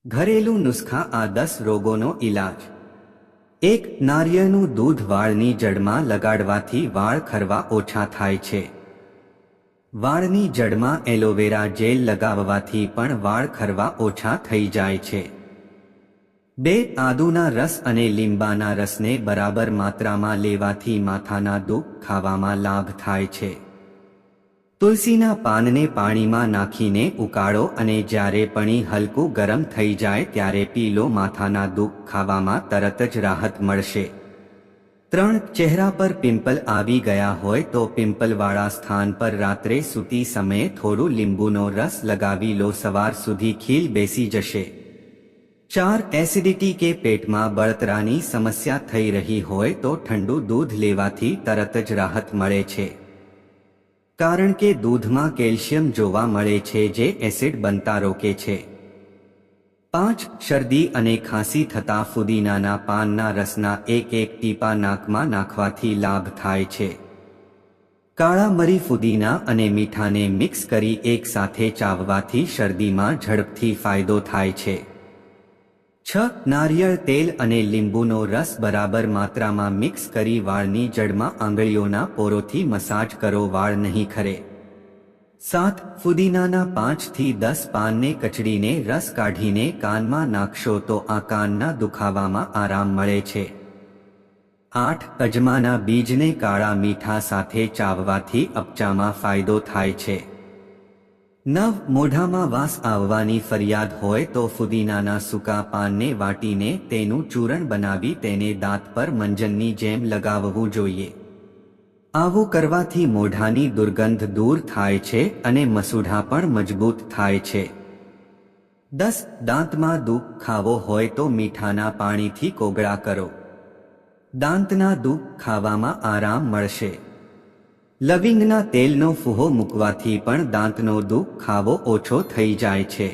ઘરેલું નુસ્ખા આ 10 રોગોનો ઇલાજ। 1. નારિયેળનું દૂધ વાળની જડમાં લગાડવાથી વાળ ખરવા ઓછા થાય છે। વાળની જડમાં એલોવેરા જેલ લગાવવાથી પણ વાળ ખરવા ઓછા થઈ જાય છે। 2. આદુના રસ અને લીંબાના રસને બરાબર માત્રામાં લેવાથી માથાના દુઃખ ખાવામાં લાભ થાય છે। તુલસીના પાનને પાણીમાં નાખીને ઉકાળો અને જ્યારે પાણી હલકું ગરમ થઈ જાય ત્યારે પી લો, માથાના દુઃખ ખાવામાં તરત જ રાહત મળશે। 3. ચહેરા પર પિમ્પલ આવી ગયા હોય તો પિમ્પલવાળા સ્થાન પર રાત્રે સૂતી સમયે થોડું લીંબુનો રસ લગાવી લો, સવાર સુધી ખીલ બેસી જશે। 4. એસિડિટી કે પેટમાં બળતરાની સમસ્યા થઈ રહી હોય તો ઠંડુ દૂધ લેવાથી તરત જ રાહત મળે છે, કારણ કે દૂધમાં કેલ્શિયમ જોવા મળે છે જે એસિડ બનતા રોકે છે। 5. શરદી અને ખાંસી થતા ફુદીનાના પાનના રસના એક ટીપા નાકમાં નાખવાથી લાભ થાય છે। કાળા મરી, ફુદીના અને મીઠાને મિક્સ કરી એક સાથે ચાવવાથી શરદીમાં ઝડપથી ફાયદો થાય છે। 6. નારિયેળ તેલ અને લીંબુનો રસ બરાબર માત્રામાં મિક્સ કરી વાળની જડમાં આંગળીઓના પોરોથી મસાજ કરો, વાળ નહીં ખરે। 7. ફુદીનાના 5 થી 10 પાનને કચડીને રસ કાઢીને કાનમાં નાખશો તો આ કાનના દુખાવામાં આરામ મળે છે। 8. અજમાના બીજને કાળા મીઠા સાથે ચાવવાથી અપચામાં ફાયદો થાય છે। 9. મોઢામાં વાસ આવવાની ફરિયાદ હોય તો ફુદીનાના સૂકા પાનને વાટીને તેનું ચૂરણ બનાવી તેને દાંત પર મંજનની જેમ લગાવવું જોઈએ। આવું કરવાથી મોઢાની દુર્ગંધ દૂર થાય છે અને મસૂઢા પણ મજબૂત થાય છે। 10. દાંતમાં દુઃખ ખાવો હોય તો મીઠાના પાણીથી કોગળા કરો, દાંતના દુઃખ ખાવામાં આરામ મળશે। લવિંગના તેલનો ફૂહો મૂકવાથી પણ દાંતનો દુઃખ ખાવો ઓછો થઈ જાય છે।